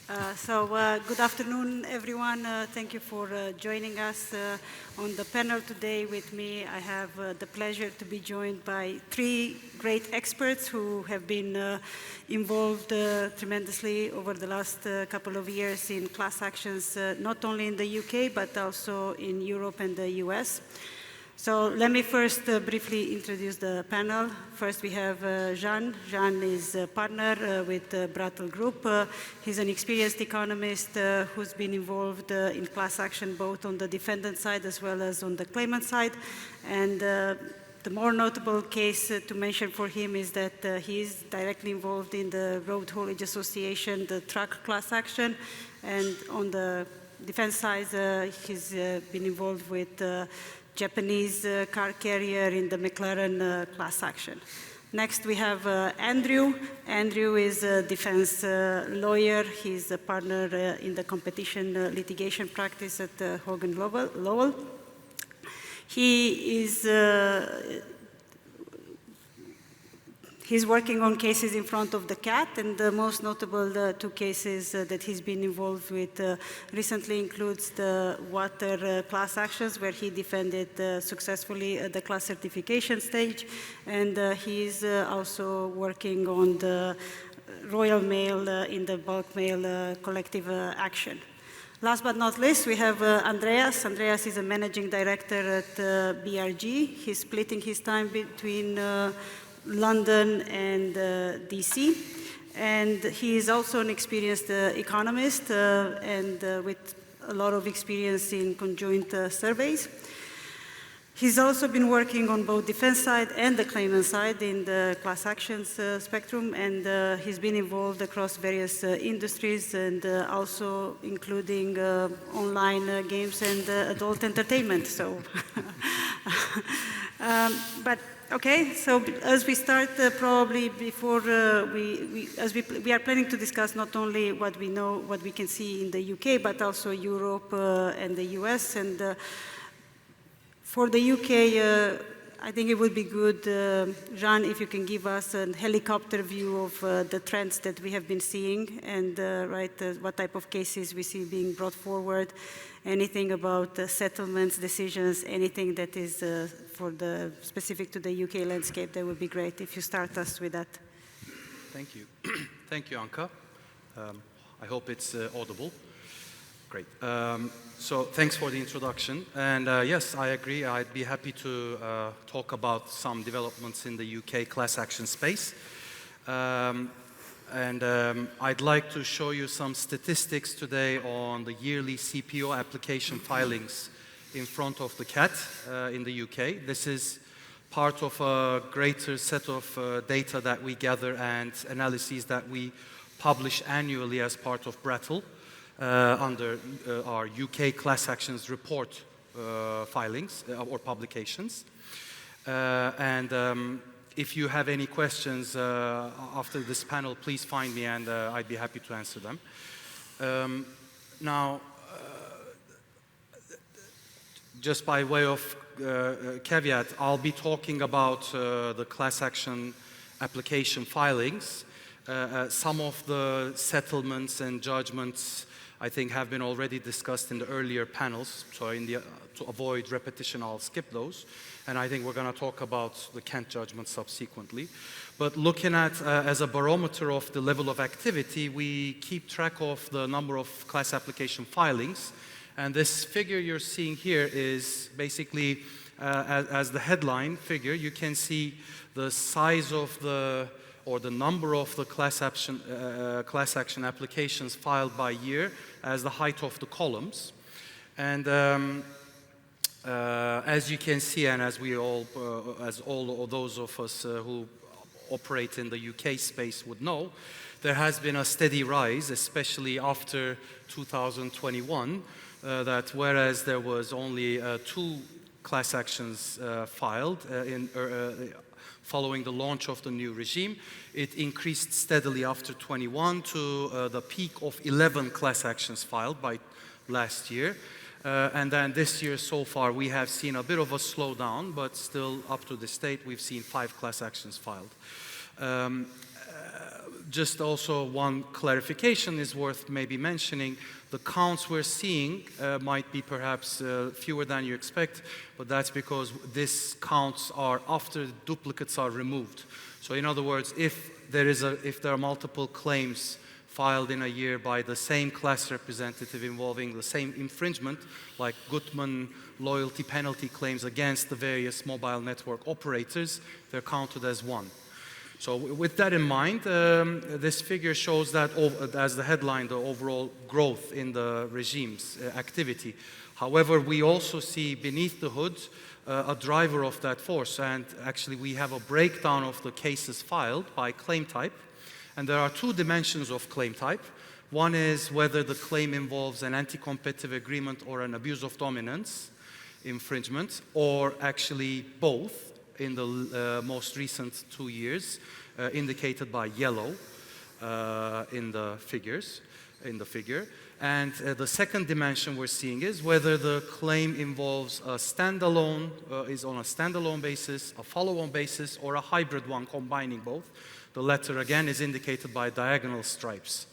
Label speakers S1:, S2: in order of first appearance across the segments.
S1: Good afternoon, everyone. Thank you for joining us on the panel today. With me, I have the pleasure to be joined by three great experts who have been involved tremendously over the last couple of years in class actions, not only in the UK, but also in Europe and the US. So let me first briefly introduce the panel. First we have Jean. Jean is a partner with Brattle Group. He's an experienced economist who's been involved in class action both on the defendant side as well as on the claimant side. And the more notable case to mention for him is that he's directly involved in the Road Haulage Association, the truck class action. And on the defense side, he's been involved with Japanese car carrier in the McLaren class action. Next we have Andrew. Andrew is a defense lawyer. He's a partner in the competition litigation practice at Hogan Lovells. He's working on cases in front of the CAT, and the most notable two cases that he's been involved with recently includes the water class actions, where he defended successfully at the class certification stage, and he's also working on the Royal Mail in the bulk mail collective action. Last but not least, we have Andreas. Andreas is a managing director at BRG. He's splitting his time between London and DC, and he is also an experienced economist and with a lot of experience in conjoint surveys. He's also been working on both defense side and the claimant side in the class actions spectrum, and he's been involved across various industries and also including online games and adult entertainment. So, okay, so as we start, probably before we are planning to discuss not only what we know, what we can see in the UK, but also Europe and the US. And for the UK, I think it would be good, Jean, if you can give us a helicopter view of the trends that we have been seeing and what type of cases we see being brought forward. Anything about settlements, decisions, anything that is specific to the UK landscape, that would be great if you start us with that.
S2: Thank you. Thank you, Anca. I hope it's audible. Great. So thanks for the introduction. And yes, I agree. I'd be happy to talk about some developments in the UK class action space. I'd like to show you some statistics today on the yearly CPO application filings in front of the CAT in the UK. This is part of a greater set of data that we gather and analyses that we publish annually as part of Brattle under our UK class actions report filings or publications. If you have any questions after this panel, please find me and I'd be happy to answer them. Now, just by way of caveat, I'll be talking about the class action application filings. Some of the settlements and judgments, I think, have been already discussed in the earlier panels, so to avoid repetition, I'll skip those. And I think we're going to talk about the Kent judgment subsequently. But looking at, as a barometer of the level of activity, we keep track of the number of class application filings. And this figure you're seeing here is basically, as the headline figure, you can see the size of or the number of the class action applications filed by year as the height of the columns. And as you can see, and as all those of us who operate in the UK space would know, there has been a steady rise, especially after 2021, that whereas there was only 2 class actions filed following the launch of the new regime, it increased steadily after 21 to the peak of 11 class actions filed by last year. And then this year so far we have seen a bit of a slowdown, but still up to this date we've seen 5 class actions filed. Just also one clarification is worth maybe mentioning. The counts we're seeing might be perhaps fewer than you expect, but that's because these counts are after duplicates are removed. So in other words, if there are multiple claims filed in a year by the same class representative involving the same infringement, like Gutmann loyalty penalty claims against the various mobile network operators, they're counted as one. So with that in mind, this figure shows that, as the headline, the overall growth in the regime's activity. However, we also see beneath the hood a driver of that force, and actually we have a breakdown of the cases filed by claim type, and there are two dimensions of claim type. One is whether the claim involves an anti-competitive agreement or an abuse of dominance infringement, or actually both, in the most recent 2 years, indicated by yellow in the figure. And the second dimension we're seeing is whether the claim involves a standalone, is on a standalone basis, a follow-on basis, or a hybrid one combining both. The latter, again, is indicated by diagonal stripes.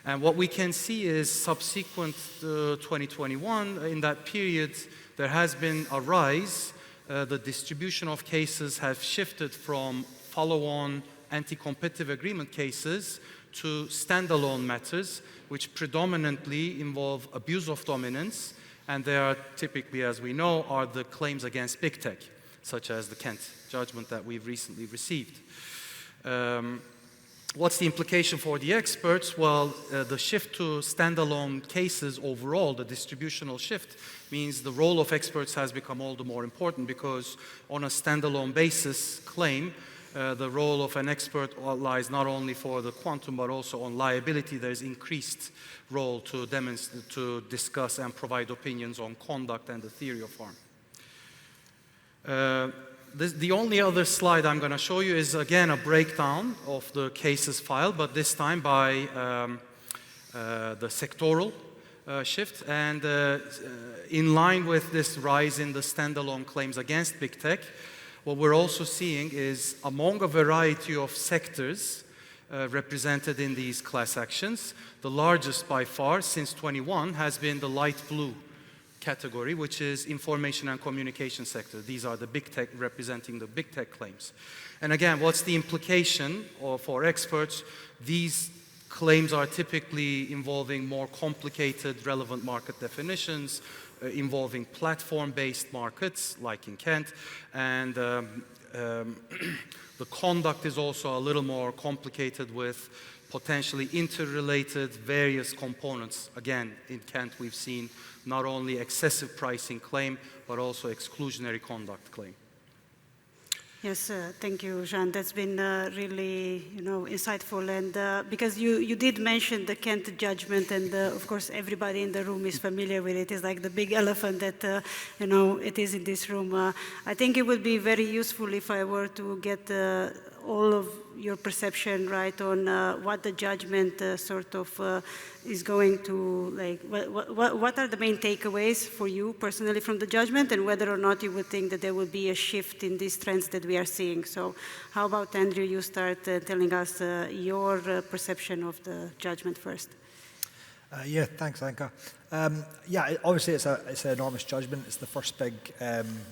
S2: And what we can see is subsequent to 2021, in that period, there has been a rise. The distribution of cases have shifted from follow-on anti-competitive agreement cases to standalone matters, which predominantly involve abuse of dominance, and they are typically, as we know, are the claims against big tech, such as the Kent judgment that we've recently received. What's the implication for the experts? Well, the shift to standalone cases overall, the distributional shift, means the role of experts has become all the more important, because on a standalone basis claim, the role of an expert lies not only for the quantum but also on liability. There's increased role to discuss and provide opinions on conduct and the theory of harm. The only other slide I'm going to show you is, again, a breakdown of the cases filed, but this time by the sectoral shift. And in line with this rise in the standalone claims against big tech, what we're also seeing is, among a variety of sectors represented in these class actions, the largest by far since 21 has been the light blue category, which is information and communication sector. These are the big tech, representing the big tech claims. And again, what's the implication for experts? These claims are typically involving more complicated relevant market definitions, involving platform-based markets, like in Kent, and the conduct is also a little more complicated with potentially interrelated various components. Again, in Kent, we've seen not only excessive pricing claim, but also exclusionary conduct claim.
S1: Yes, thank you, Jean. That's been really, insightful. And because you did mention the Kent judgment, and of course everybody in the room is familiar with it. It's like the big elephant that it is in this room. I think it would be very useful if I were to get all of your perception right on what the judgment is going to, like, what are the main takeaways for you personally from the judgment, and whether or not you would think that there will be a shift in these trends that we are seeing. So how about, Andrew, you start telling us your perception of the judgment first.
S3: Yeah, thanks, Anca. Yeah, obviously it's an enormous judgment. It's the first big,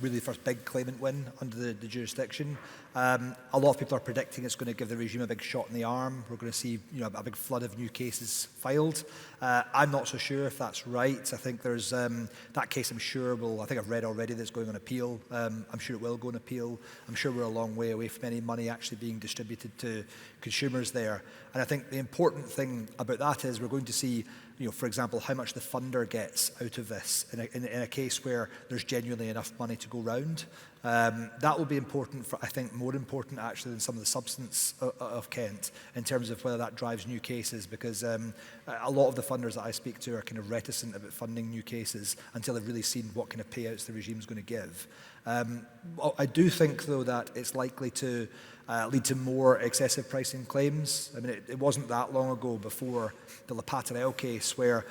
S3: really the first big claimant win under the jurisdiction. A lot of people are predicting it's going to give the regime a big shot in the arm. We're going to see, a big flood of new cases filed. I'm not so sure if that's right. I think there's that case. I think I've read already that it's going on appeal. I'm sure it will go on appeal. I'm sure we're a long way away from any money actually being distributed to consumers there. And I think the important thing about that is we're going to see, for example, how much the funder gets out of this in a case where there's genuinely enough money to go round. That will be important, I think more important actually than some of the substance of Kent in terms of whether that drives new cases, because a lot of the funders that I speak to are kind of reticent about funding new cases until they've really seen what kind of payouts the regime's going to give. I do think, though, that it's likely to lead to more excessive pricing claims. I mean, it wasn't that long ago before the La Patarelle case where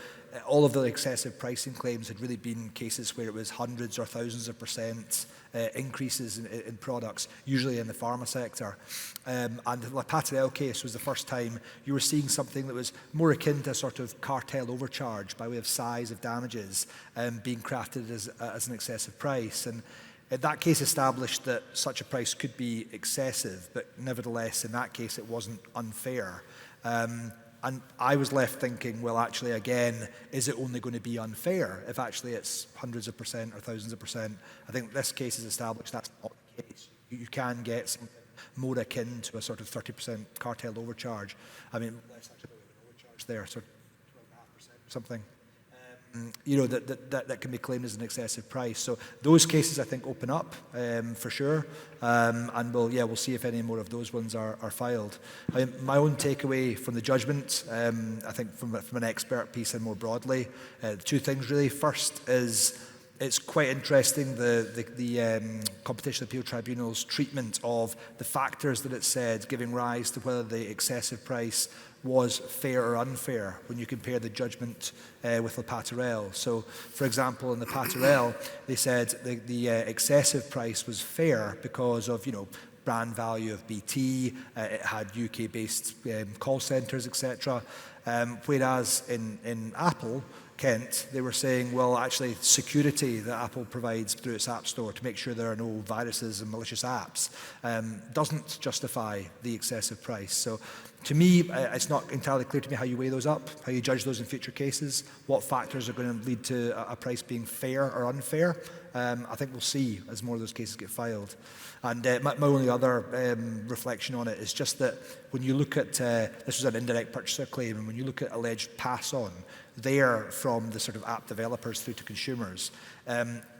S3: all of the excessive pricing claims had really been cases where it was hundreds or thousands of percent increases in products, usually in the pharma sector. And the Brattle case was the first time you were seeing something that was more akin to a sort of cartel overcharge by way of size of damages being crafted as an excessive price. And that case established that such a price could be excessive, but nevertheless, in that case, it wasn't unfair. And I was left thinking, well, actually, again, is it only going to be unfair if actually it's hundreds of percent or thousands of percent? I think this case has established that's not the case. You can get something more akin to a sort of 30% cartel overcharge. I mean, let's actually put an overcharge there, sort of 12.5% or something. You know, that can be claimed as an excessive price. So those cases, I think, open up for sure, and we'll see if any more of those ones are filed. My own takeaway from the judgment, I think from an expert piece and more broadly, two things really. First is it's quite interesting the Competition Appeal Tribunal's treatment of the factors that it said giving rise to whether the excessive price was fair or unfair when you compare the judgment with the Brattle. So, for example, in the Brattle, they said the excessive price was fair because of, you know, brand value of BT, it had UK-based call centres, etc. Whereas in Apple, Kent, they were saying, well, actually, security that Apple provides through its App Store to make sure there are no viruses and malicious apps doesn't justify the excessive price. So to me, it's not entirely clear to me how you weigh those up, how you judge those in future cases, what factors are going to lead to a price being fair or unfair. I think we'll see as more of those cases get filed. And my only other reflection on it is just that when you look at, this was an indirect purchaser claim, and when you look at alleged pass-on, there from the sort of app developers through to consumers,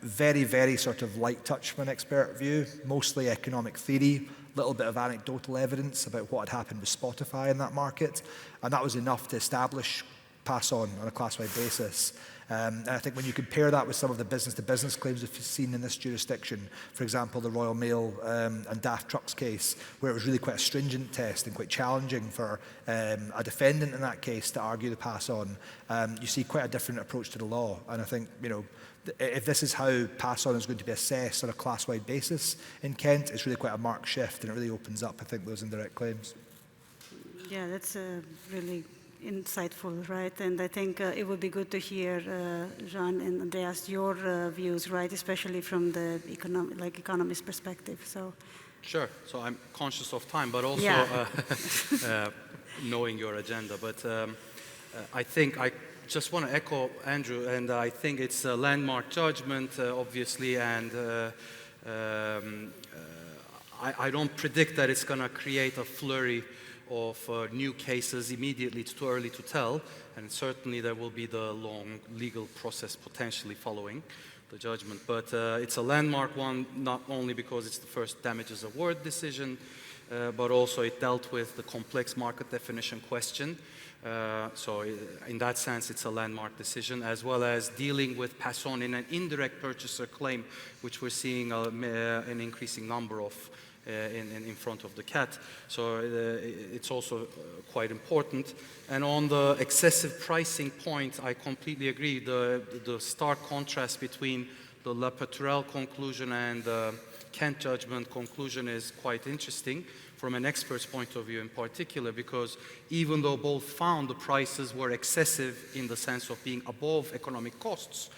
S3: very, very sort of light touch from an expert view, mostly economic theory, little bit of anecdotal evidence about what had happened with Spotify in that market, and that was enough to establish pass-on a class-wide basis. And I think when you compare that with some of the business-to-business claims we've seen in this jurisdiction, for example, the Royal Mail and Daft Trucks case, where it was really quite a stringent test and quite challenging for a defendant in that case to argue the pass-on, you see quite a different approach to the law. And I think, you know, if this is how pass-on is going to be assessed on a class-wide basis in Kent, it's really quite a marked shift, and it really opens up, I think, those indirect claims.
S1: Yeah, that's really insightful, right? And I think it would be good to hear, Jean and Andreas, your views, right? Especially from the economist perspective. So.
S2: Sure. So I'm conscious of time, but also knowing your agenda. But I think I just want to echo Andrew, and I think it's a landmark judgment, obviously, and I don't predict that it's going to create a flurry of new cases immediately. It's too early to tell, and certainly there will be the long legal process potentially following the judgment. But it's a landmark one, not only because it's the first damages award decision, but also it dealt with the complex market definition question. So in that sense, it's a landmark decision, as well as dealing with pass-on in an indirect purchaser claim, which we're seeing an increasing number of in front of the CAT. So it's also quite important. And on the excessive pricing point, I completely agree. The stark contrast between the Le Petrel conclusion and the Kent judgment conclusion is quite interesting from an expert's point of view in particular, because even though both found the prices were excessive in the sense of being above economic costs,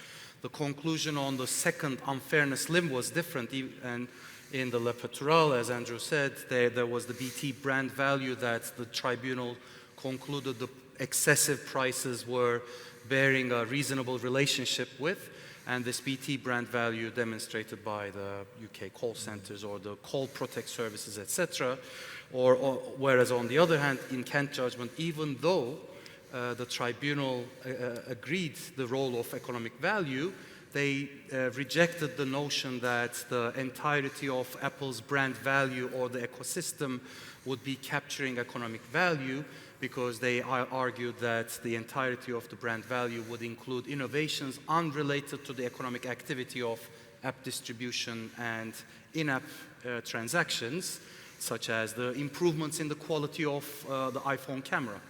S2: the conclusion on the second unfairness limb was different. And in the Le Petrel, as Andrew said, there was the BT brand value that the tribunal concluded the excessive prices were bearing a reasonable relationship with, and this BT brand value demonstrated by the UK call centers or the call protect services, etc. Or whereas on the other hand, in Kent judgment, even though the tribunal agreed the role of economic value, they rejected the notion that the entirety of Apple's brand value or the ecosystem would be capturing economic value, because they argued that the entirety of the brand value would include innovations unrelated to the economic activity of app distribution and in-app transactions, such as the improvements in the quality of the iPhone camera.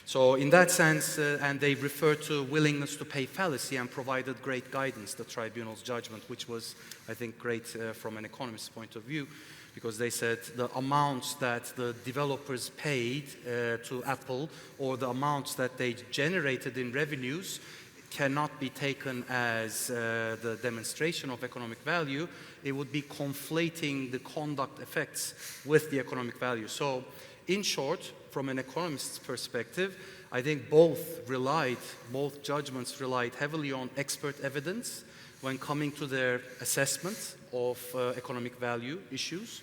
S2: So in that sense, and they refer to willingness to pay fallacy and provided great guidance, the tribunal's judgment, which was, I think, great from an economist's point of view, because they said the amounts that the developers paid to Apple or the amounts that they generated in revenues cannot be taken as the demonstration of economic value. It would be conflating the conduct effects with the economic value. So in short, from an economist's perspective, I think both judgments relied heavily on expert evidence when coming to their assessment of economic value issues.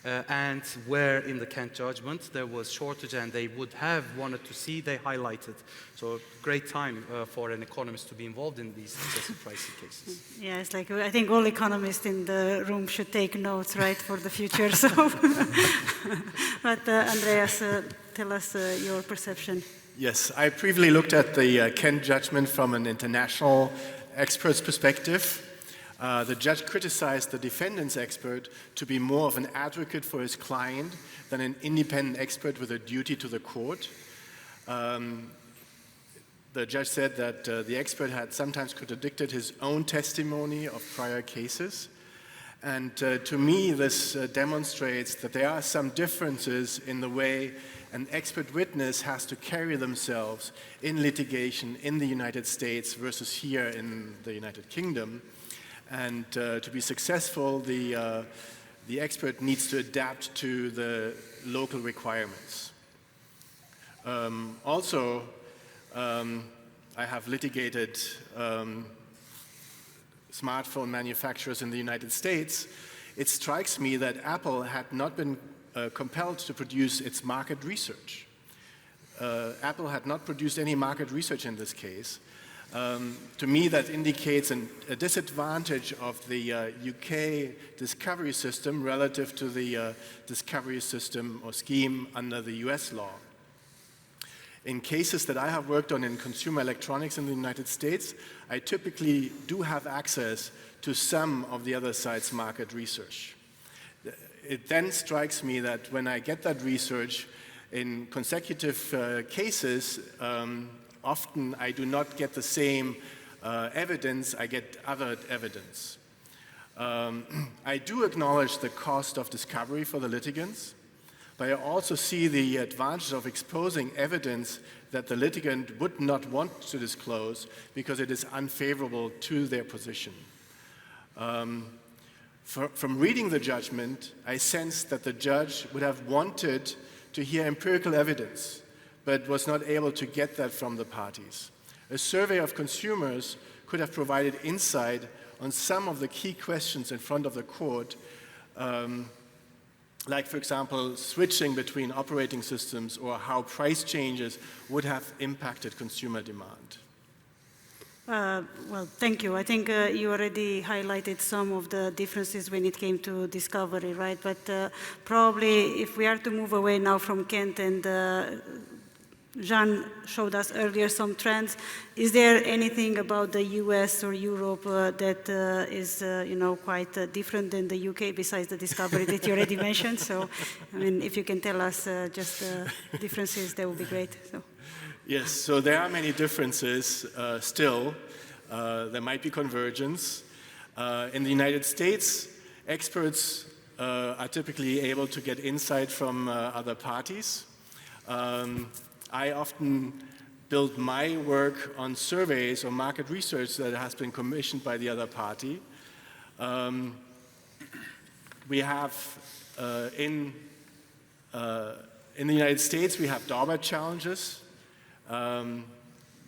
S2: And where in the Kent judgment there was shortage and they would have wanted to see, they highlighted. So great time for an economist to be involved in these excessive pricing cases.
S1: Yeah, it's like I think all economists in the room should take notes, right, for the future. So, but Andreas, tell us your perception.
S4: Yes, I previously looked at the Kent judgment from an international expert's perspective. The judge criticized the defendant's expert to be more of an advocate for his client than an independent expert with a duty to the court. The judge said that the expert had sometimes contradicted his own testimony of prior cases. And to me, this demonstrates that there are some differences in the way an expert witness has to carry themselves in litigation in the United States versus here in the United Kingdom. And to be successful, the expert needs to adapt to the local requirements. Also, I have litigated smartphone manufacturers in the United States. It strikes me that Apple had not been compelled to produce its market research. Apple had not produced any market research in this case. To me, that indicates a disadvantage of the UK discovery system relative to the discovery system or scheme under the US law. In cases that I have worked on in consumer electronics in the United States, I typically do have access to some of the other side's market research. It then strikes me that when I get that research in consecutive cases, often I do not get the same evidence, I get other evidence. I do acknowledge the cost of discovery for the litigants, but I also see the advantage of exposing evidence that the litigant would not want to disclose because it is unfavorable to their position. From reading the judgment, I sense that the judge would have wanted to hear empirical evidence, but was not able to get that from the parties. A survey of consumers could have provided insight on some of the key questions in front of the court, like, for example, switching between operating systems or how price changes would have impacted consumer demand.
S1: Well, thank you. I think you already highlighted some of the differences when it came to discovery, right? But probably if we are to move away now from Kent, and Jean showed us earlier some trends, is there anything about the US or Europe that is quite different than the UK besides the discovery that you already mentioned? So, I mean, if you can tell us just the differences, that would be great. So.
S4: Yes, so there are many differences still. There might be convergence. In the United States, experts are typically able to get insight from other parties. I often build my work on surveys or market research that has been commissioned by the other party. We have in the United States, we have drawback challenges.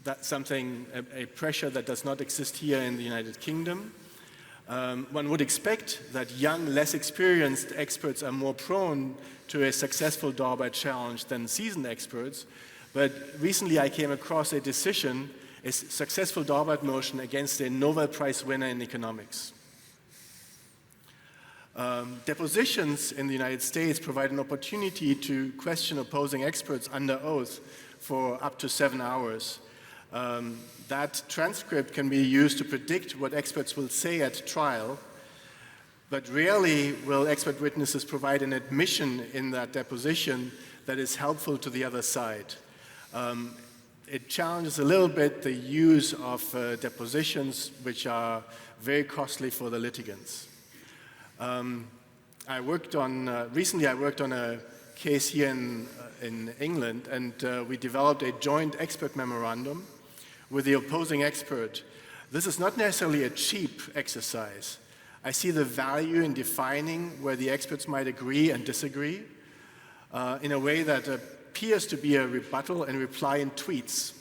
S4: That's something, a pressure that does not exist here in the United Kingdom. One would expect that young, less experienced experts are more prone to a successful drawback challenge than seasoned experts. But recently I came across a decision, a successful drawback motion against a Nobel Prize winner in economics. Depositions in the United States provide an opportunity to question opposing experts under oath for up to 7 hours. That transcript can be used to predict what experts will say at trial, but rarely will expert witnesses provide an admission in that deposition that is helpful to the other side. It challenges a little bit the use of depositions, which are very costly for the litigants. Recently I worked on a case here in England, and we developed a joint expert memorandum with the opposing expert. This is not necessarily a cheap exercise. I see the value in defining where the experts might agree and disagree in a way that appears to be a rebuttal and reply in tweets.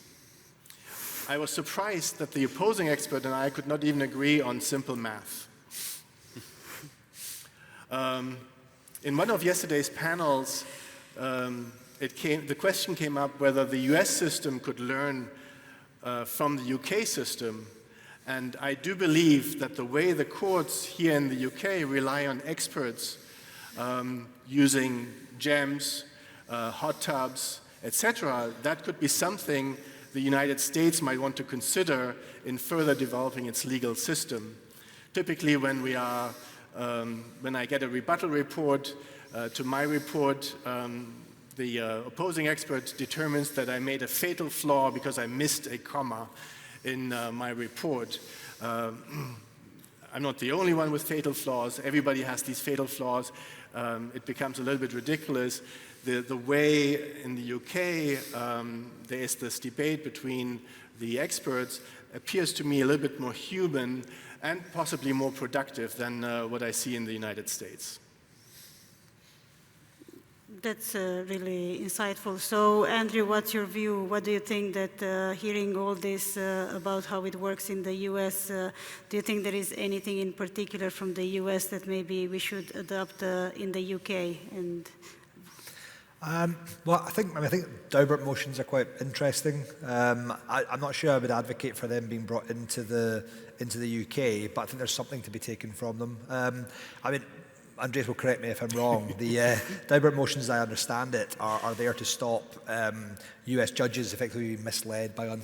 S4: I was surprised that the opposing expert and I could not even agree on simple math. In one of yesterday's panels, the question came up whether the US system could learn from the UK system. And I do believe that the way the courts here in the UK rely on experts using gems, hot tubs, etc., that could be something the United States might want to consider in further developing its legal system. Typically, when I get a rebuttal report to my report, the opposing expert determines that I made a fatal flaw because I missed a comma in my report. I'm not the only one with fatal flaws. Everybody has these fatal flaws. It becomes a little bit ridiculous. The way in the UK there is this debate between the experts appears to me a little bit more human and possibly more productive than what I see in the United States.
S1: That's really insightful. So, Andrew, what's your view? What do you think that hearing all this about how it works in the US, do you think there is anything in particular from the US that maybe we should adopt in the UK? And
S3: well, I think Daubert motions are quite interesting. I'm not sure I would advocate for them being brought into the UK, but I think there's something to be taken from them. Andreas will correct me if I'm wrong. The Daubert motions, as I understand it, are there to stop US judges effectively being misled by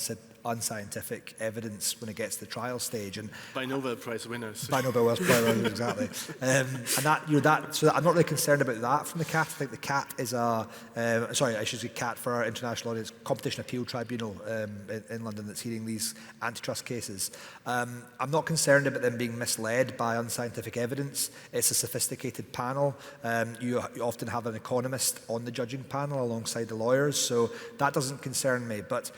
S3: unscientific evidence when it gets to the trial stage, and
S4: by Nobel Prize winners.
S3: By Nobel Prize winners, exactly. So I'm not really concerned about that from the CAT. I think the CAT is I should say CAT for our international audience, Competition Appeal Tribunal in London that's hearing these antitrust cases. I'm not concerned about them being misled by unscientific evidence. It's a sophisticated panel. You often have an economist on the judging panel alongside the lawyers, so that doesn't concern me. But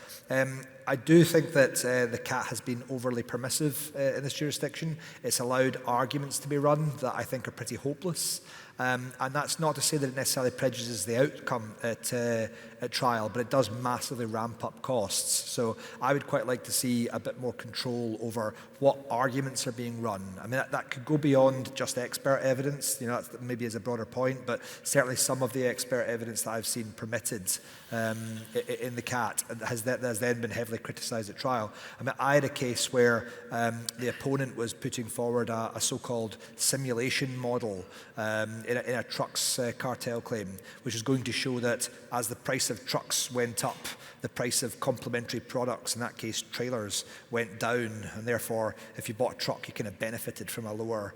S3: I do think that the CAT has been overly permissive in this jurisdiction. It's allowed arguments to be run that I think are pretty hopeless. And that's not to say that it necessarily prejudices the outcome at trial, but it does massively ramp up costs. So I would quite like to see a bit more control over what arguments are being run. I mean, that could go beyond just expert evidence, that maybe is a broader point, but certainly some of the expert evidence that I've seen permitted in the CAT has then been heavily criticised at trial. I mean, I had a case where the opponent was putting forward a so-called simulation model in a trucks cartel claim, which is going to show that as the price of trucks went up, the price of complementary products, in that case trailers, went down, and therefore if you bought a truck you kind of benefited from a lower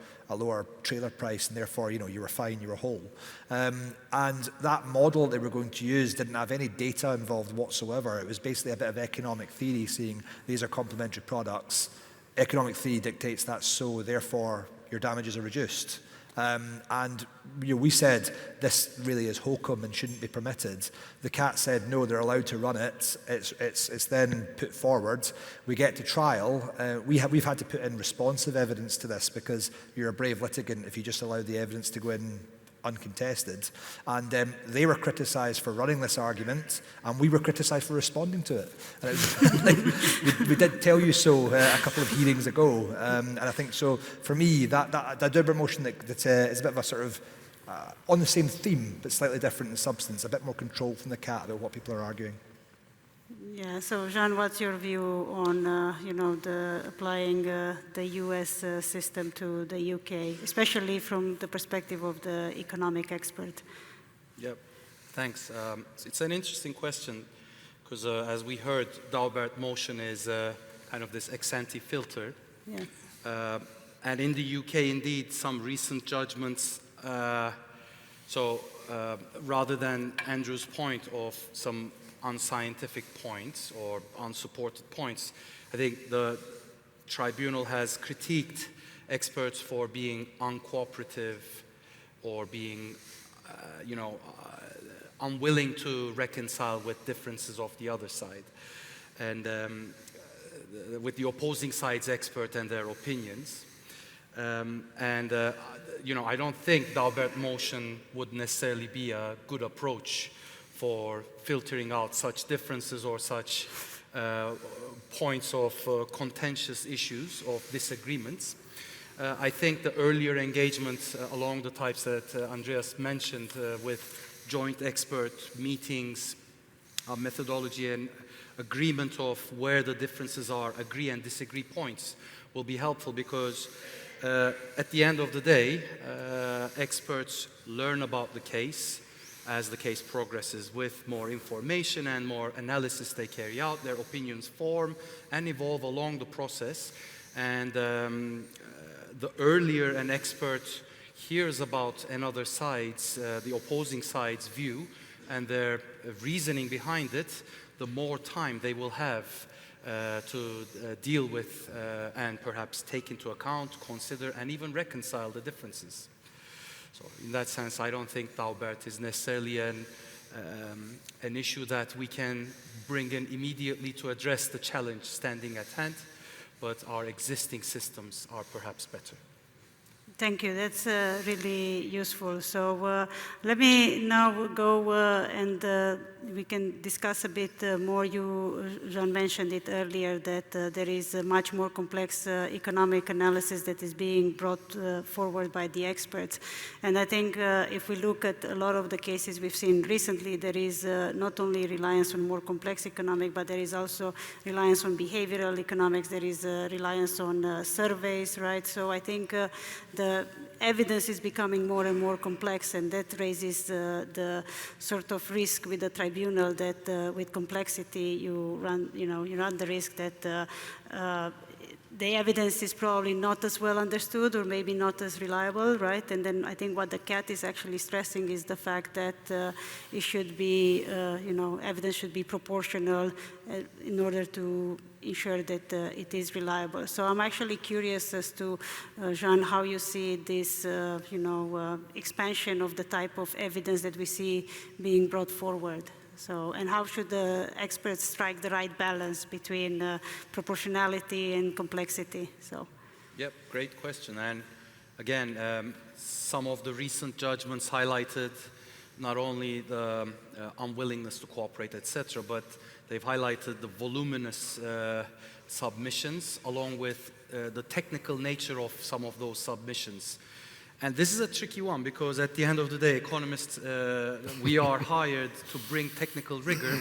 S3: trailer price, and therefore you were fine, you were whole. And that model they were going to use didn't have any data involved whatsoever. It was basically a bit of economic theory saying these are complementary products. Economic theory dictates that, so therefore your damages are reduced. And we said this really is hokum and shouldn't be permitted. The CAT said no, they're allowed to run it. It's then put forward. We get to trial. We've had to put in responsive evidence to this because you're a brave litigant if you just allow the evidence to go in uncontested. And they were criticised for running this argument, and we were criticised for responding to it. And it was, we did tell you so a couple of hearings ago. And I think so, for me, that Daubert motion that is a bit of a sort of on the same theme, but slightly different in substance, a bit more control from the CAT about what people are arguing.
S1: Yeah, so Jean, what's your view on applying the US system to the UK, especially from the perspective of the economic expert?
S2: Yep, thanks. It's an interesting question because as we heard, Daubert motion is kind of this ex-ante filter.
S1: Yeah.
S2: And in the UK, indeed, some recent judgments, rather than Andrew's point of some unscientific points or unsupported points. I think the tribunal has critiqued experts for being uncooperative or being, unwilling to reconcile with differences of the other side, and with the opposing side's expert and their opinions. I don't think the Daubert motion would necessarily be a good approach for filtering out such differences or such points of contentious issues, of disagreements. I think the earlier engagement along the types that Andreas mentioned with joint expert meetings, methodology and agreement of where the differences are, agree and disagree points will be helpful, because at the end of the day, experts learn about the case as the case progresses. With more information and more analysis they carry out, their opinions form and evolve along the process. And the earlier an expert hears about another side's, the opposing side's view and their reasoning behind it, the more time they will have to deal with and perhaps take into account, consider, and even reconcile the differences. So in that sense, I don't think Daubert is necessarily an issue that we can bring in immediately to address the challenge standing at hand, but our existing systems are perhaps better.
S1: Thank you. That's really useful. So let me now go and we can discuss a bit more. Jean mentioned it earlier that there is a much more complex economic analysis that is being brought forward by the experts. And I think if we look at a lot of the cases we've seen recently, there is not only reliance on more complex economic, but there is also reliance on behavioral economics. There is reliance on surveys, right? So I think the evidence is becoming more and more complex, and that raises the sort of risk with the tribunal that with complexity you run the risk that the evidence is probably not as well understood or maybe not as reliable, right? And then I think what the CAT is actually stressing is the fact that it should be, evidence should be proportional in order to ensure that it is reliable. So I'm actually curious as to, Jean, how you see this, expansion of the type of evidence that we see being brought forward. So, and how should the experts strike the right balance between proportionality and complexity? So,
S2: yep, great question. And again, some of the recent judgments highlighted not only the unwillingness to cooperate, etc., but they've highlighted the voluminous submissions along with the technical nature of some of those submissions. And this is a tricky one, because at the end of the day, economists, we are hired to bring technical rigor.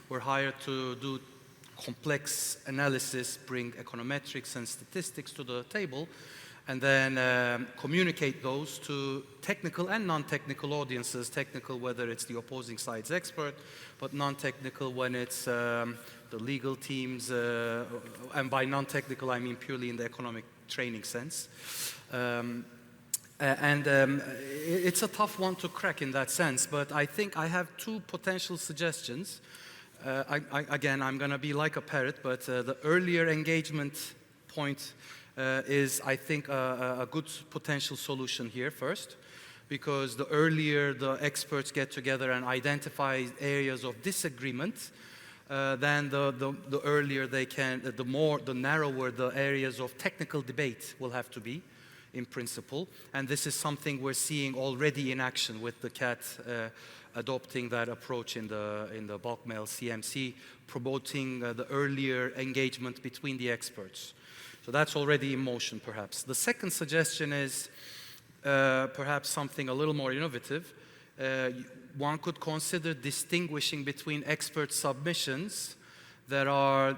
S2: We're hired to do complex analysis, bring econometrics and statistics to the table, and then communicate those to technical and non-technical audiences. Technical, whether it's the opposing side's expert, but non-technical when it's the legal teams, and by non-technical I mean purely in the economic training sense. It's a tough one to crack in that sense, but I think I have two potential suggestions. Again, I'm going to be like a parrot, but the earlier engagement point is, I think, a good potential solution here first, because the earlier the experts get together and identify areas of disagreement, then the earlier they can, the narrower the areas of technical debate will have to be, in principle. And this is something we're seeing already in action with the CAT adopting that approach in the bulk mail CMC, promoting the earlier engagement between the experts. So that's already in motion, perhaps. The second suggestion is perhaps something a little more innovative. One could consider distinguishing between expert submissions that are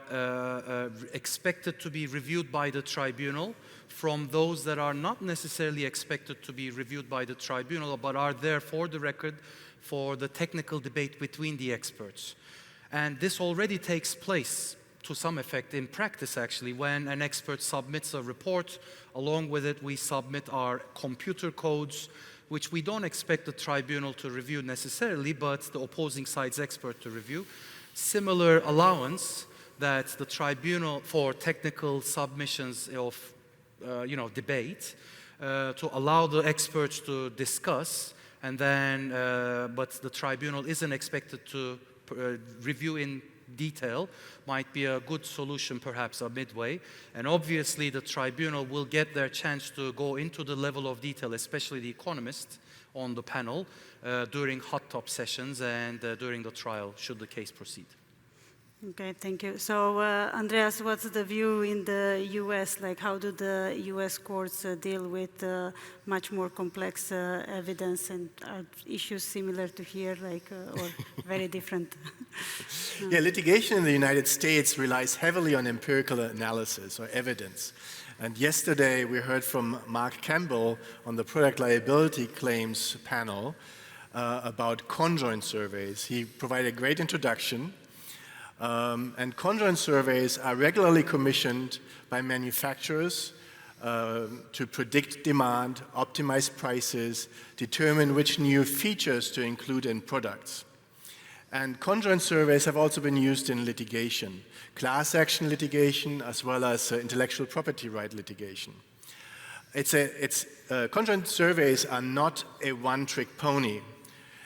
S2: expected to be reviewed by the tribunal from those that are not necessarily expected to be reviewed by the tribunal, but are there for the record for the technical debate between the experts. And this already takes place to some effect in practice, actually. When an expert submits a report, along with it we submit our computer codes, which we don't expect the tribunal to review necessarily, but the opposing side's expert to review. similar allowance that the tribunal for technical submissions of debate to allow the experts to discuss, and then but the tribunal isn't expected to review in detail, might be a good solution, perhaps a midway. And obviously the tribunal will get their chance to go into the level of detail, especially the economists on the panel during hot top sessions and during the trial, should the case proceed.
S1: Okay, thank you. So, Andreas, what's the view in the US? Like, how do the US courts deal with much more complex evidence, and are issues similar to here, like, or very different?
S4: Yeah, litigation in the United States relies heavily on empirical analysis or evidence. And yesterday we heard from Mark Campbell on the product liability claims panel about conjoint surveys. He provided a great introduction. And conjoint surveys are regularly commissioned by manufacturers to predict demand, optimize prices, determine which new features to include in products. And conjoint surveys have also been used in litigation, class action litigation, as well as intellectual property right litigation. Conjoint surveys are not a one-trick pony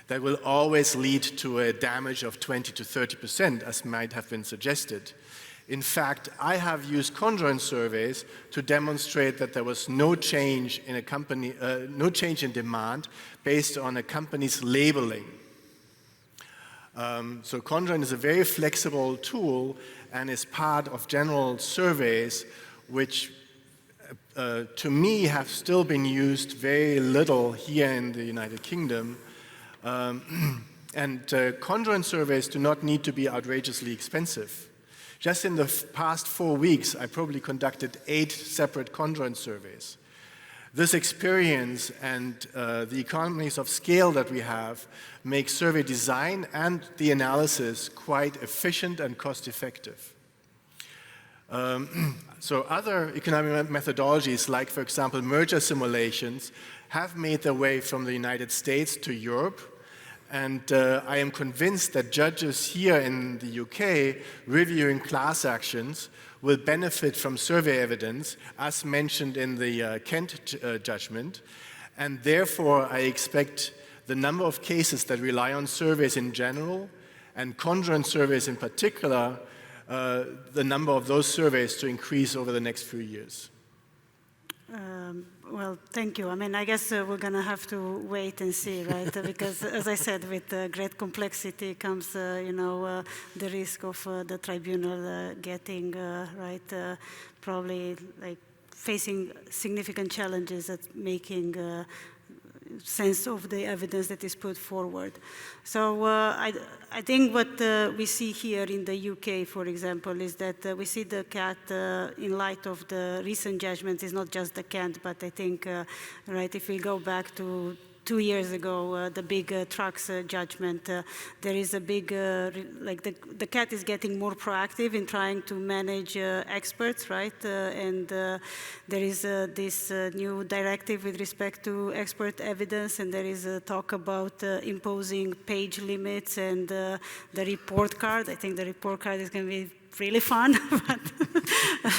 S4: that will always lead to a damage of 20 to 30%, as might have been suggested. In fact, I have used conjoint surveys to demonstrate that there was no change in no change in demand based on a company's labeling. So conjoint is a very flexible tool and is part of general surveys, which to me have still been used very little here in the United Kingdom. Conjoint surveys do not need to be outrageously expensive. Just in the past 4 weeks, I probably conducted 8 separate conjoint surveys. This experience and the economies of scale that we have make survey design and the analysis quite efficient and cost-effective. So other economic methodologies, like, for example, merger simulations, have made their way from the United States to Europe, and I am convinced that judges here in the UK reviewing class actions will benefit from survey evidence, as mentioned in the Kent judgment, and therefore I expect the number of cases that rely on surveys in general, and conjoint surveys in particular, the number of those surveys to increase over the next few years.
S1: Well, thank you. I mean, I guess we're going to have to wait and see, right? Because, as I said, with great complexity comes, the risk of the tribunal getting, probably like facing significant challenges at making sense of the evidence that is put forward. So I think what we see here in the UK, for example, is that we see the CAT in light of the recent judgments. Is not just the CAT, but I think, if we go back to 2 years ago, the big trucks judgment, there is a big, the CAT is getting more proactive in trying to manage experts, right? And there is this new directive with respect to expert evidence, and there is a talk about imposing page limits and the report card. I think the report card is going to be really fun.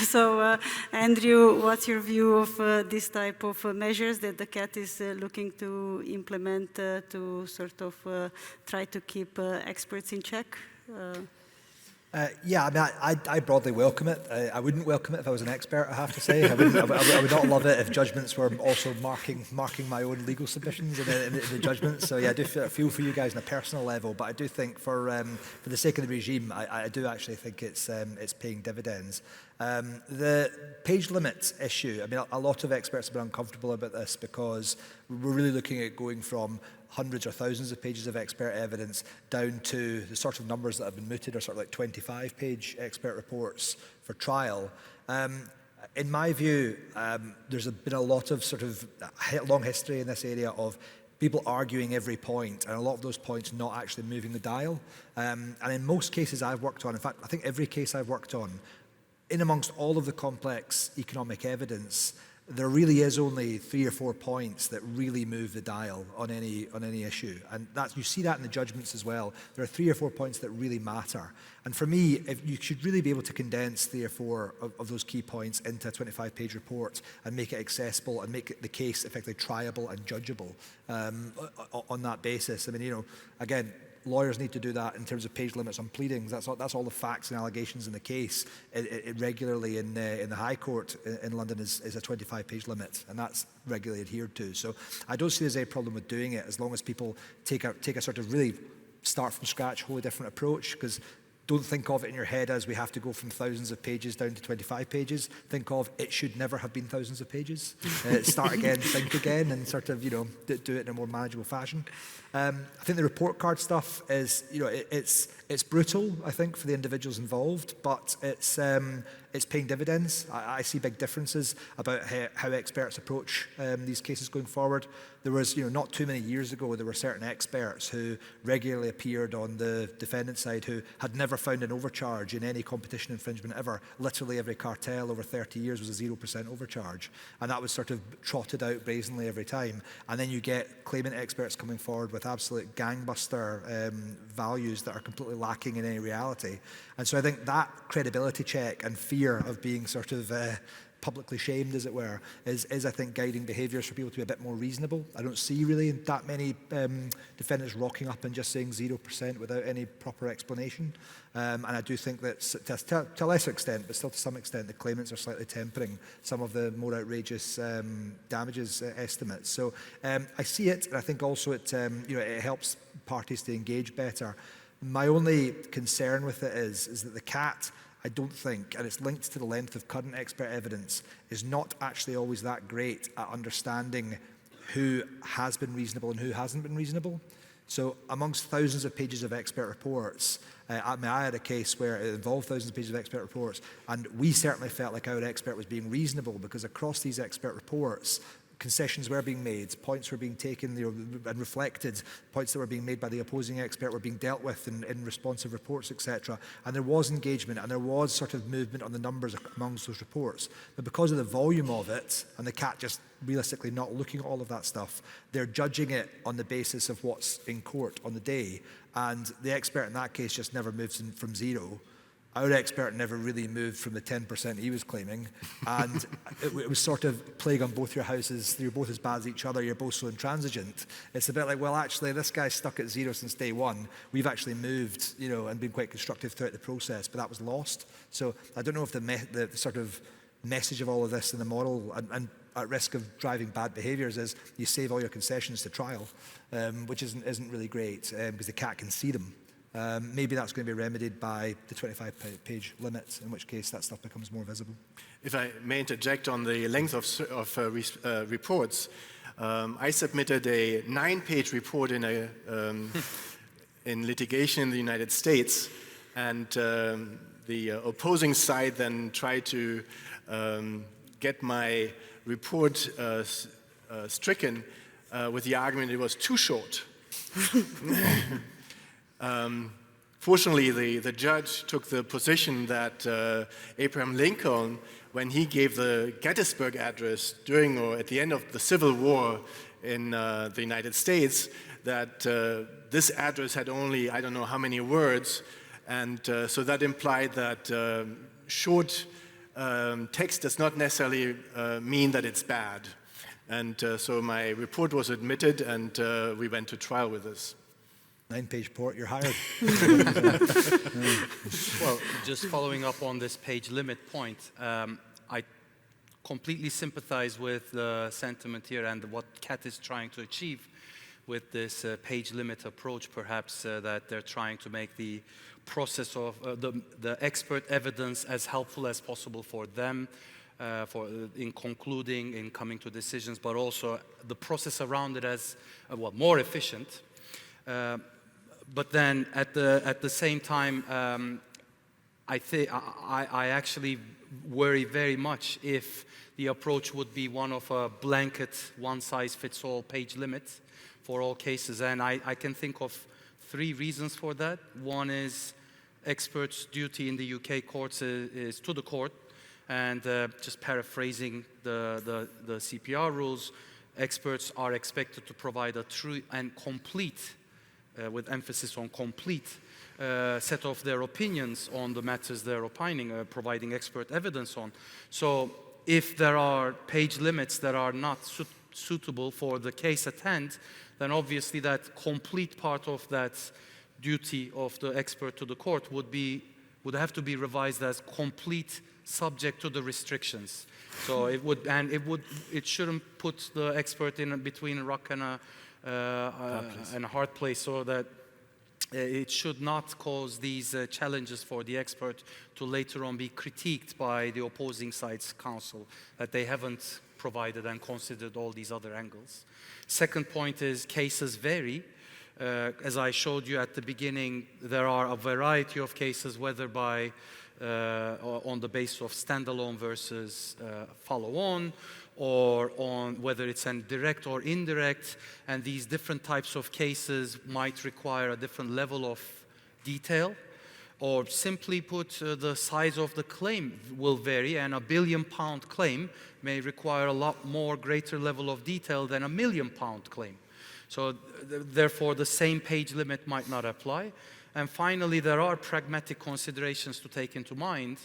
S1: So, Andrew, what's your view of this type of measures that the CAT is looking to implement to sort of try to keep experts in check?
S3: Yeah, I mean, I broadly welcome it. I wouldn't welcome it if I was an expert, I have to say. I would not love it if judgments were also marking my own legal submissions in the judgments. So yeah, I do feel for you guys on a personal level, but I do think for the sake of the regime, I do actually think it's paying dividends. The page limits issue, I mean, a lot of experts have been uncomfortable about this because we're really looking at going from hundreds or thousands of pages of expert evidence down to the sort of numbers that have been mooted are sort of like 25-page expert reports for trial. In my view, there's been a lot of sort of long history in this area of people arguing every point, and a lot of those points not actually moving the dial. And in most cases I've worked on, in fact, I think every case I've worked on, in amongst all of the complex economic evidence, there really is only 3 or 4 points that really move the dial on any issue. And you see that in the judgments as well. There are 3 or 4 points that really matter. And for me, if you should really be able to condense 3 or 4 of those key points into a 25-page report and make it accessible and make the case effectively triable and judgeable on that basis. I mean, again, lawyers need to do that in terms of page limits on pleadings. That's all the facts and allegations in the case. It regularly in the High Court in London is a 25-page limit, and that's regularly adhered to. So I don't see there's any problem with doing it as long as people take a sort of really start from scratch, wholly different approach, because don't think of it in your head as we have to go from thousands of pages down to 25 pages. Think of it should never have been thousands of pages. Start again, think again, and sort of, do it in a more manageable fashion. I think the report card stuff is, it's brutal, I think, for the individuals involved, but it's paying dividends. I see big differences about how experts approach these cases going forward. There was, not too many years ago, there were certain experts who regularly appeared on the defendant's side who had never found an overcharge in any competition infringement ever. Literally every cartel over 30 years was a 0% overcharge. And that was sort of trotted out brazenly every time. And then you get claimant experts coming forward with absolute gangbuster values that are completely lacking in any reality. And so I think that credibility check and fear of being sort of publicly shamed, as it were, is I think guiding behaviours for people to be a bit more reasonable. I don't see really that many defendants rocking up and just saying 0% without any proper explanation. And I do think that to a lesser extent, but still to some extent, the claimants are slightly tempering some of the more outrageous damages estimates. So I see it, and I think also it helps parties to engage better. My only concern with it is that the CAT, I don't think, and it's linked to the length of current expert evidence, is not actually always that great at understanding who has been reasonable and who hasn't been reasonable. So amongst thousands of pages of expert reports, I had a case where it involved thousands of pages of expert reports, and we certainly felt like our expert was being reasonable because across these expert reports, concessions were being made, points were being taken and reflected, points that were being made by the opposing expert were being dealt with in responsive reports, etc. And there was engagement and there was sort of movement on the numbers amongst those reports. But because of the volume of it, and the CAT just realistically not looking at all of that stuff, they're judging it on the basis of what's in court on the day. And the expert in that case just never moves from 0. Our expert never really moved from the 10% he was claiming, and it was sort of plague on both your houses. You're both as bad as each other, you're both so intransigent. It's a bit like, well, actually, this guy's stuck at 0 since day one. We've actually moved, and been quite constructive throughout the process, but that was lost. So I don't know if the sort of message of all of this in the model, and at risk of driving bad behaviours, is you save all your concessions to trial, which isn't really great, because the CAT can see them. Maybe that's going to be remedied by the 25-page limit, in which case that stuff becomes more visible.
S4: If I may interject on the length of reports, I submitted a 9-page report in litigation in the United States, and the opposing side then tried to get my report stricken with the argument it was too short. Fortunately, the judge took the position that Abraham Lincoln, when he gave the Gettysburg Address during or at the end of the Civil War in the United States, that this address had only, I don't know how many words, and so that implied that short text does not necessarily mean that it's bad. And so my report was admitted, and we went to trial with this.
S3: 9-page report, you're hired.
S2: Well, just following up on this page limit point, I completely sympathize with the sentiment here and what CAT is trying to achieve with this page limit approach, perhaps that they're trying to make the process of the expert evidence as helpful as possible for them, in concluding, in coming to decisions, but also the process around it as more efficient. But then at the same time, I actually worry very much if the approach would be one of a blanket one-size-fits-all page limit for all cases. And I can think of 3 reasons for that. One is experts' duty in the UK courts is to the court, And just paraphrasing the CPR rules, experts are expected to provide a true and complete, with emphasis on complete, set of their opinions on the matters they're opining, providing expert evidence on. So if there are page limits that are not suitable for the case at hand, then obviously that complete part of that duty of the expert to the court would have to be revised as complete, subject to the restrictions. So it shouldn't put the expert in between a rock and a hard place, so that it should not cause these challenges for the expert to later on be critiqued by the opposing side's counsel, that they haven't provided and considered all these other angles. Second point is cases vary. As I showed you at the beginning, there are a variety of cases, whether by on the basis of standalone versus follow-on, or on whether it's a direct or indirect, and these different types of cases might require a different level of detail, or simply put, the size of the claim will vary, and a £1 billion claim may require a lot more greater level of detail than a £1 million claim. So therefore, the same page limit might not apply. And finally, there are pragmatic considerations to take into mind.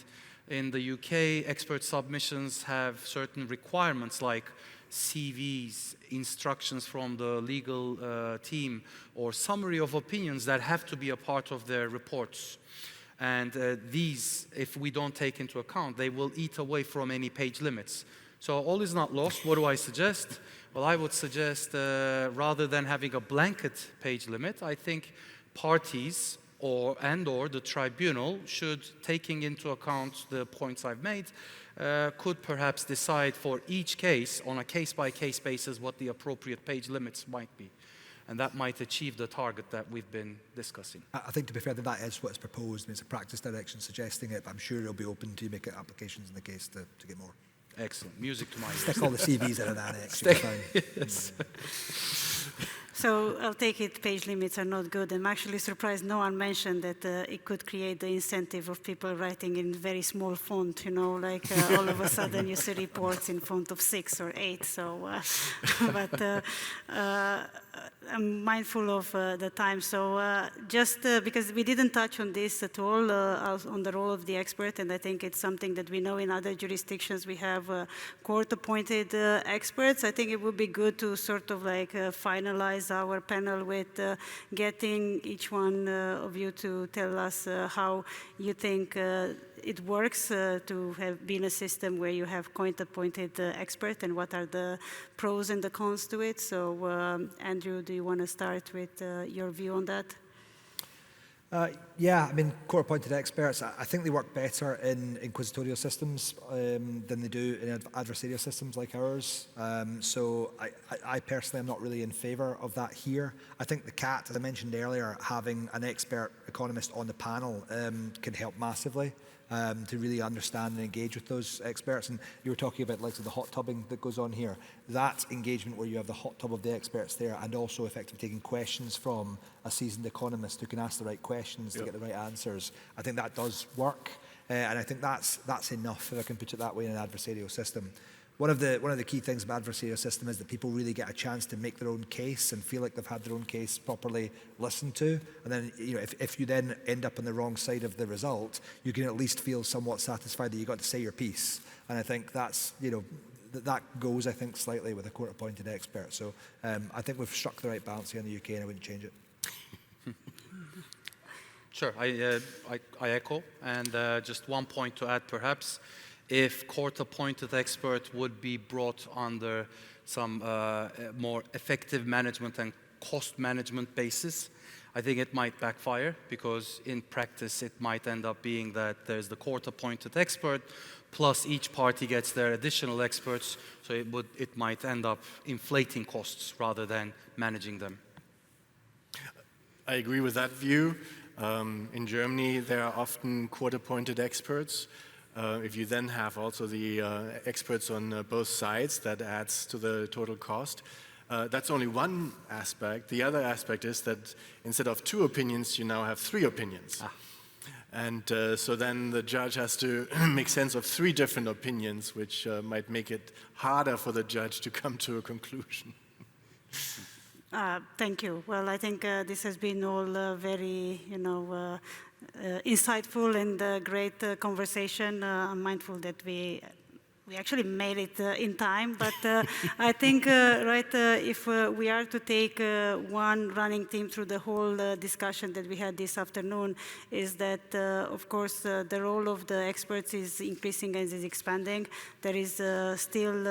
S2: In the UK, expert submissions have certain requirements like CVs, instructions from the legal team, or summary of opinions that have to be a part of their reports. And these, if we don't take into account, they will eat away from any page limits. So all is not lost. What do I suggest? Well, I would suggest rather than having a blanket page limit, I think parties or the tribunal should, taking into account the points I've made, could perhaps decide for each case on a case-by-case basis what the appropriate page limits might be. And that might achieve the target that we've been discussing.
S3: I think, to be fair, that is what's proposed. It's a practice direction suggesting it, but I'm sure it'll be open to make applications in the case to get more.
S2: Excellent. Music to my ears.
S3: Stick all the CVs in an annex. Yes.
S1: So I'll take it, page limits are not good. I'm actually surprised no one mentioned that it could create the incentive of people writing in very small font, you know, like all of a sudden you see reports in font of 6 or 8. So, but I'm mindful of the time. So just because we didn't touch on this at all, on the role of the expert, and I think it's something that we know in other jurisdictions we have court-appointed experts. I think it would be good to sort of like finalize our panel with getting each one of you to tell us how you think it works to have been a system where you have court-appointed expert, and what are the pros and the cons to it. So Andrew, do you want to start with your view on that?
S3: Yeah, I mean, court-appointed experts, I think they work better in inquisitorial systems than they do in adversarial systems like ours. So I personally am not really in favour of that here. I think the CAT, as I mentioned earlier, having an expert economist on the panel can help massively to really understand and engage with those experts. And you were talking about like the hot tubbing that goes on here. That engagement where you have the hot tub of the experts there, and also effectively taking questions from a seasoned economist who can ask the right questions to get the right answers. I think that does work, and I think that's enough, if I can put it that way, in an adversarial system. One of the key things about adversarial system is that people really get a chance to make their own case and feel like they've had their own case properly listened to. And then, you know, if you then end up on the wrong side of the result, you can at least feel somewhat satisfied that you got to say your piece. And I think that's, you know, that goes, I think, slightly with a court-appointed expert. So I think we've struck the right balance here in the UK, and I wouldn't change it.
S2: Sure, I echo, and just one point to add perhaps. If court-appointed expert would be brought under some more effective management and cost management basis, I think it might backfire, because in practice it might end up being that there's the court-appointed expert plus each party gets their additional experts, so it might end up inflating costs rather than managing them.
S4: I agree with that view. In Germany, there are often court-appointed experts. If you then have also the experts on both sides, that adds to the total cost. That's only one aspect. The other aspect is that instead of 2 opinions, you now have 3 opinions. And so then the judge has to make sense of 3 different opinions, which might make it harder for the judge to come to a conclusion.
S1: Thank you. Well, I think this has been all very, insightful and great conversation. I'm mindful that we actually made it in time, but I think, if we are to take one running theme through the whole discussion that we had this afternoon, is that, of course, the role of the experts is increasing and is expanding. There is still,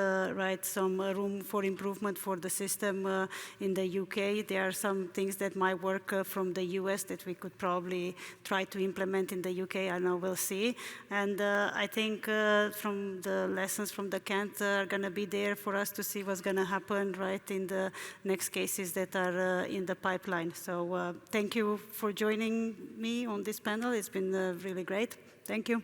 S1: some room for improvement for the system in the UK. There are some things that might work from the US that we could probably try to implement in the UK. I know we'll see. And I think from the lessons from the Kent are going to be there for us to see what's going to happen in the next cases that are in the pipeline. So thank you for joining me on this panel. It's been really great. Thank you.